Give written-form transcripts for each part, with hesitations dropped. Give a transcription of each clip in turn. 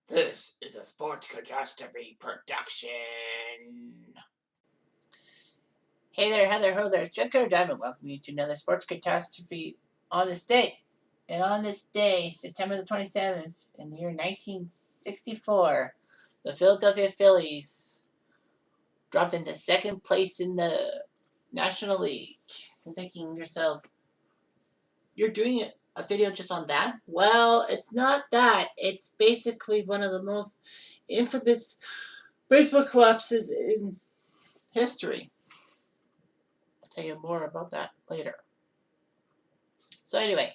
This is a sports catastrophe production. Hey there, Heather, ho there. It's Jeff Cutter Diamond. Welcome you to another sports catastrophe on this day. And on this day, September the 27th, in the year 1964, the Philadelphia Phillies dropped into second place in the National League. You're thinking to yourself, you're doing a video just on that? Well, it's not that. It's basically one of the most infamous baseball collapses in history. I'll tell you more about that later. So anyway,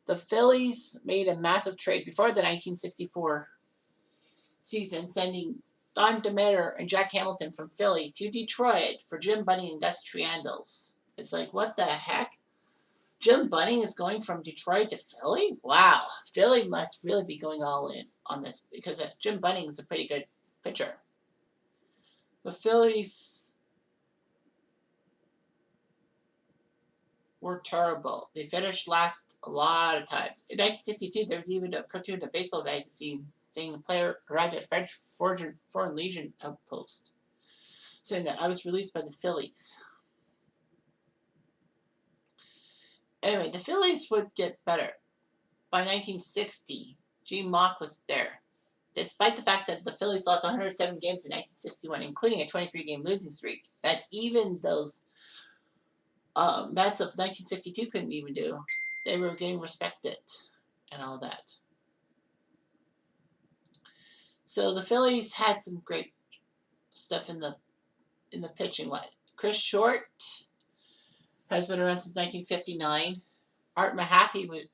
the Phillies made a massive trade before the 1964 season, sending Don Demeter and Jack Hamilton from Philly to Detroit for Jim Bunning and Gus Triandos. It's like, what the heck? Jim Bunning is going from Detroit to Philly? Wow. Philly must really be going all in on this because Jim Bunning is a pretty good pitcher. The Phillies were terrible. They finished last a lot of times. In 1962, there was even a cartoon in a baseball magazine saying the player arrived at French Foreign Legion outpost, saying that I was released by the Phillies. Anyway, the Phillies would get better. By 1960, Gene Mauch was there. Despite the fact that the Phillies lost 107 games in 1961, including a 23-game losing streak, that even those Mets of 1962 couldn't even do, they were getting respected and all that. So the Phillies had some great stuff in the pitching. Chris Short has been around since 1959. Art Mahaffey with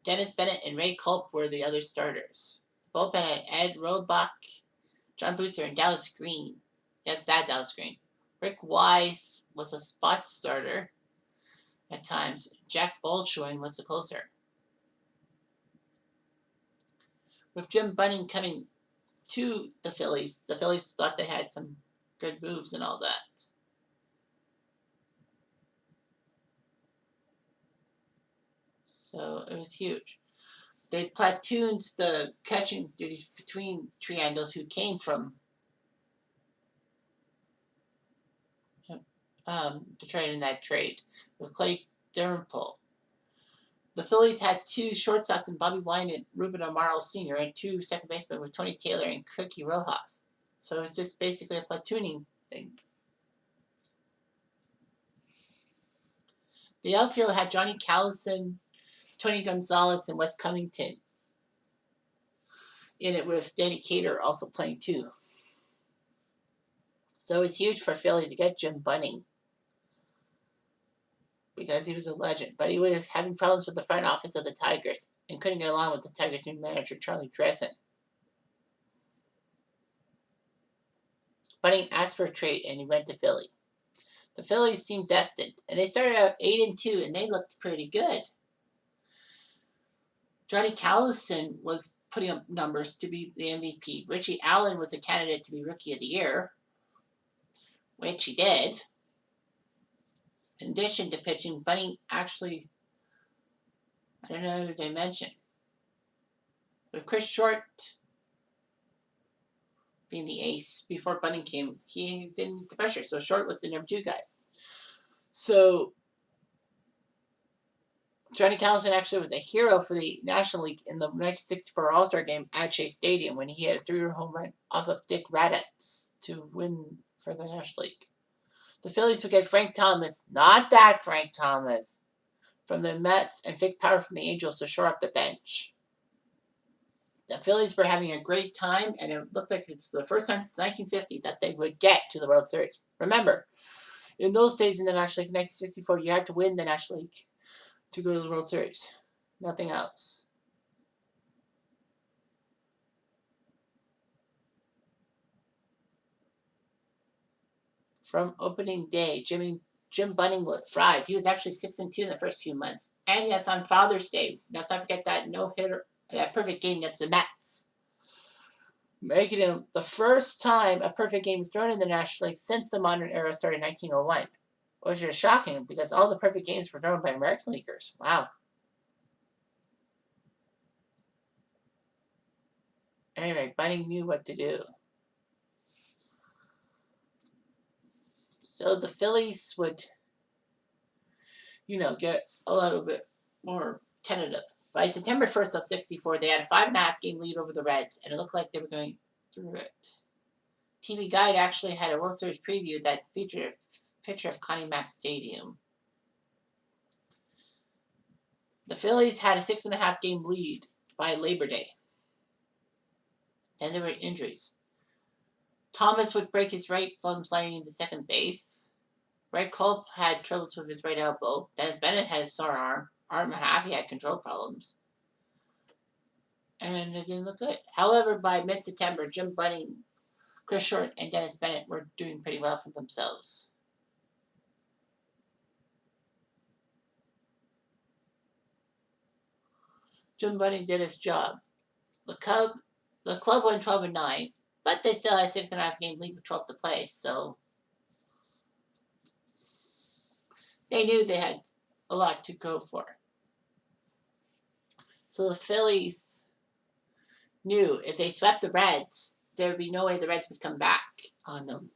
Dennis Bennett and Ray Culp were the other starters. Bullpen had Ed Roebuck, John Booster, and Dallas Green. Yes, that Dallas Green. Rick Wise was a spot starter at times. Jack Bolshoin was the closer. With Jim Bunning coming to the Phillies thought they had some good moves and all that. So it was huge. They platooned the catching duties between Triandos, who came from Detroit in that trade, with Clay Durnpole. The Phillies had two shortstops in Bobby Wine and Ruben Amaro Sr. and two second basemen with Tony Taylor and Cookie Rojas. So it was just basically a platooning thing. The outfield had Johnny Callison, Tony Gonzalez, and Wes Covington in it, with Danny Cater also playing too. So it was huge for Philly to get Jim Bunning because he was a legend. But he was having problems with the front office of the Tigers and couldn't get along with the Tigers' new manager, Charlie Dressen. Bunning asked for a trade and he went to Philly. The Phillies seemed destined, and they started out 8-2, and they looked pretty good. Johnny Callison was putting up numbers to be the MVP. Richie Allen was a candidate to be Rookie of the Year, which he did. In addition to pitching, Bunning actually, I don't know who they mentioned, with Chris Short being the ace before Bunning came, he didn't need the pressure, so Short was the number 2 guy. So Johnny Callison actually was a hero for the National League in the 1964 All-Star Game at Shea Stadium when he had a 3-run home run off of Dick Raddatz to win for the National League. The Phillies would get Frank Thomas, not that Frank Thomas, from the Mets, and Vic Power from the Angels to shore up the bench. The Phillies were having a great time, and it looked like it's the first time since 1950 that they would get to the World Series. Remember, in those days in the National League, 1964, you had to win the National League to go to the World Series. Nothing else. From opening day, Jim Bunning thrived. He was actually 6-2 in the first few months. And yes, on Father's Day, let's not forget that no-hitter, that perfect game against the Mets, making him the first time a perfect game was thrown in the National League since the modern era started in 1901, which is shocking because all the perfect games were thrown by American leaguers. Wow. Anyway, Bunny knew what to do. So the Phillies would, get a little bit more tentative. By September 1st of 64, they had a 5.5 game lead over the Reds, and it looked like they were going through it. TV Guide actually had a World Series preview that featured a picture of Connie Mack Stadium. The Phillies had a 6.5 game lead by Labor Day. Then there were injuries. Thomas would break his right thumb sliding into second base. Red Culp had troubles with his right elbow. Dennis Bennett had a sore arm. Art Mahaffey had control problems. And it didn't look good. However, by mid-September, Jim Bunning, Chris Short, and Dennis Bennett were doing pretty well for themselves. Jim Bunning did his job. The club went 12-9, but they still had a 6.5 game lead with 12 to play, so they knew they had a lot to go for. So the Phillies knew if they swept the Reds, there would be no way the Reds would come back on them.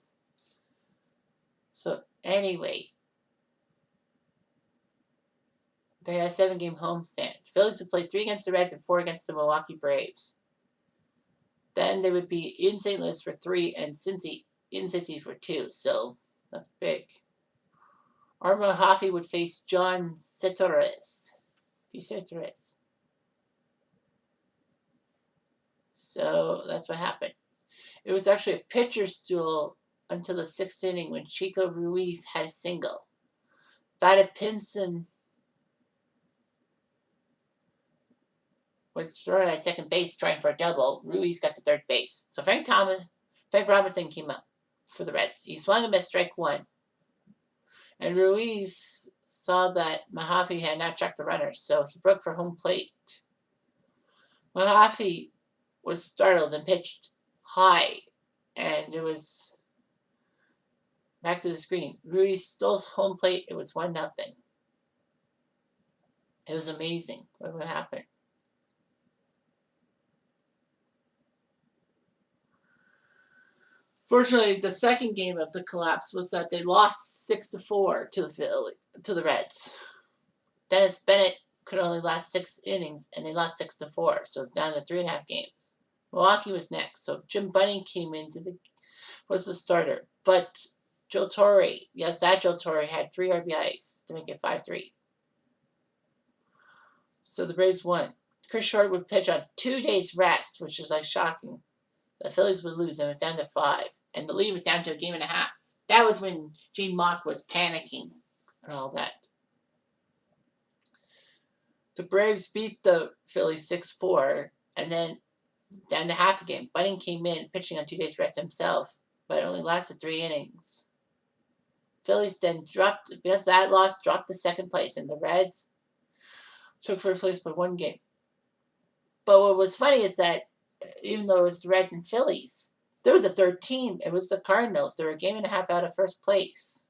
So anyway, they had a 7 game homestand. The Phillies would play 3 against the Reds and 4 against the Milwaukee Braves. Then they would be in St. Louis for 3 and Cincy in Cincy for 2. So that's big. Art Mahaffey would face John Setoris. So that's what happened. It was actually a pitcher's duel until the 6th inning when Chico Ruiz had a single. Vada Pinson was thrown at second base trying for a double. Ruiz got to third base. So Frank Robinson came up for the Reds. He swung and missed strike 1. And Ruiz saw that Mahaffey had not checked the runners, so he broke for home plate. Mahaffey was startled and pitched high, and it was back to the screen. Ruiz stole home plate. It was 1-0. It was amazing what would happen. Fortunately, the second game of the collapse was that they lost 6-4 to the Reds. Dennis Bennett could only last 6 innings, and they lost 6-4, so it's down to 3.5 games. Milwaukee was next, so Jim Bunning came was the starter, but Joe Torre, that Joe Torre had 3 RBIs to make it 5-3. So the Braves won. Chris Short would pitch on 2 days rest, which was shocking. The Phillies would lose, and it was down to 5. And the lead was down to a 1.5 games. That was when Gene Mauch was panicking and all that. The Braves beat the Phillies 6-4, and then down to half a game. Bunning came in, pitching on 2 days rest himself, but it only lasted 3 innings. Phillies then dropped to second place, and the Reds took first place by 1 game. But what was funny is that even though it was the Reds and Phillies, there was a third team. It was the Cardinals. They were a 1.5 games out of first place.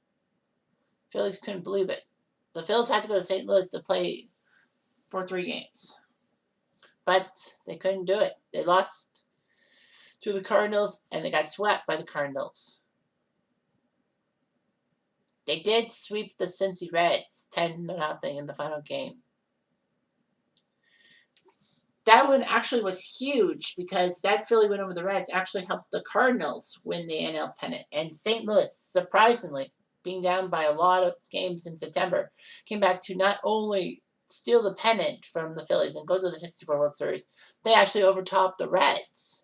Phillies couldn't believe it. The Phillies had to go to St. Louis to play for 3 games. But they couldn't do it. They lost to the Cardinals, and they got swept by the Cardinals. They did sweep the Cincy Reds 10-0 in the final game. That one actually was huge because that Philly win over the Reds actually helped the Cardinals win the NL pennant. And St. Louis, surprisingly, being down by a lot of games in September, came back to not only steal the pennant from the Phillies and go to the 64 World Series, they actually overtopped the Reds.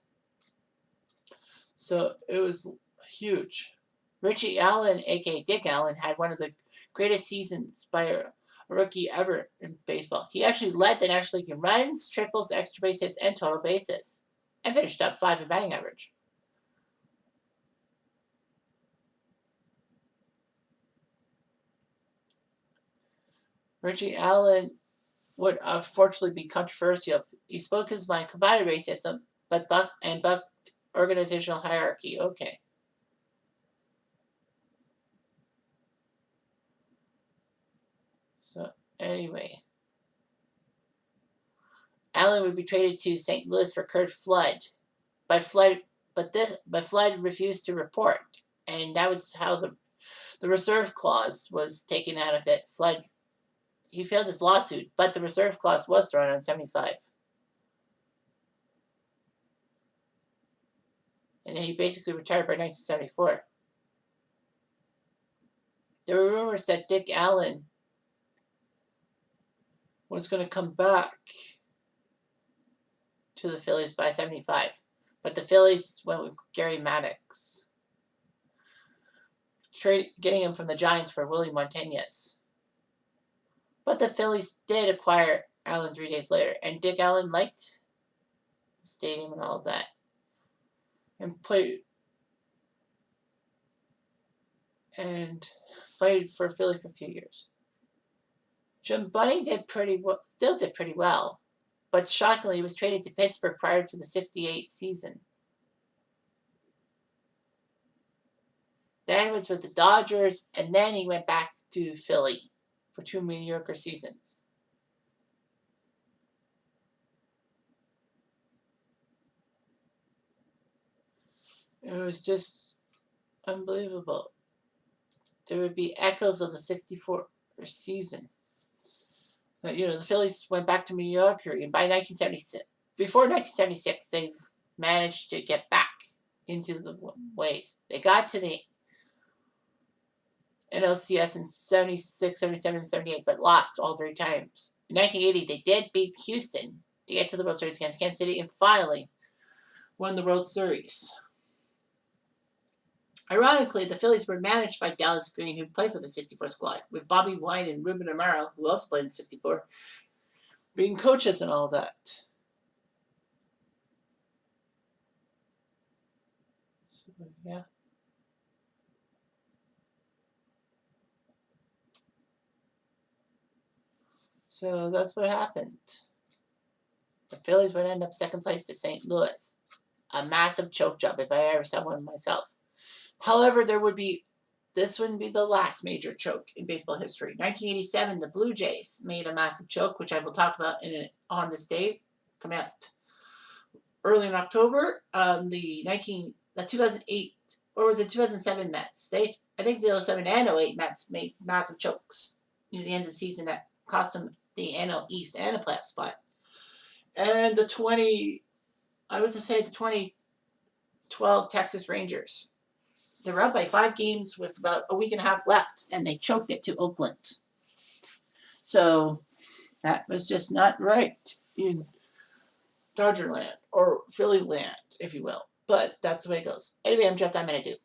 So it was huge. Richie Allen, a.k.a. Dick Allen, had one of the greatest seasons by a rookie ever in baseball. He actually led the National League in runs, triples, extra base hits, and total bases, and finished up 5 in batting average. Richie Allen would unfortunately be controversial. He spoke his mind, combated racism, but bucked organizational hierarchy. Okay. So anyway, Allen would be traded to St. Louis for Curt Flood. Flood, but Flood refused to report, and that was how the reserve clause was taken out of it. Flood, he failed his lawsuit, but the reserve clause was thrown on 75. And then he basically retired by 1974. There were rumors that Dick Allen was going to come back to the Phillies by 75, but the Phillies went with Gary Maddox, getting him from the Giants for Willie Montañez. But the Phillies did acquire Allen 3 days later, and Dick Allen liked the stadium and all of that, and played for Philly for a few years. Jim Bunning still did pretty well, but shockingly he was traded to Pittsburgh prior to the 68 season. Then he was with the Dodgers, and then he went back to Philly for 2 mediocre seasons. It was just unbelievable. There would be echoes of the 64 season. But, the Phillies went back to mediocrity, and by 1976, before 1976, they managed to get back into the ways. They got to the NLCS in 76, 77, and 78, but lost all 3 times. In 1980, they did beat Houston to get to the World Series against Kansas City, and finally won the World Series. Ironically, the Phillies were managed by Dallas Green, who played for the 64 squad, with Bobby White and Ruben Amaro, who also played in 64, being coaches and all that. So, yeah. So that's what happened. The Phillies would end up second place to St. Louis. A massive choke job if I ever saw one myself. However, this wouldn't be the last major choke in baseball history. 1987, the Blue Jays made a massive choke, which I will talk about on this day, coming up early in October. The 2008, or was it 2007 Mets? I think the 07 and 08 Mets made massive chokes near the end of the season that cost them the NL East and a playoff spot. And the 2012 Texas Rangers. They were up by 5 games with about a week and a half left, and they choked it to Oakland. So that was just not right in Dodger land, or Philly land, if you will. But that's the way it goes. Anyway, I'm Jeff. I'm going to do.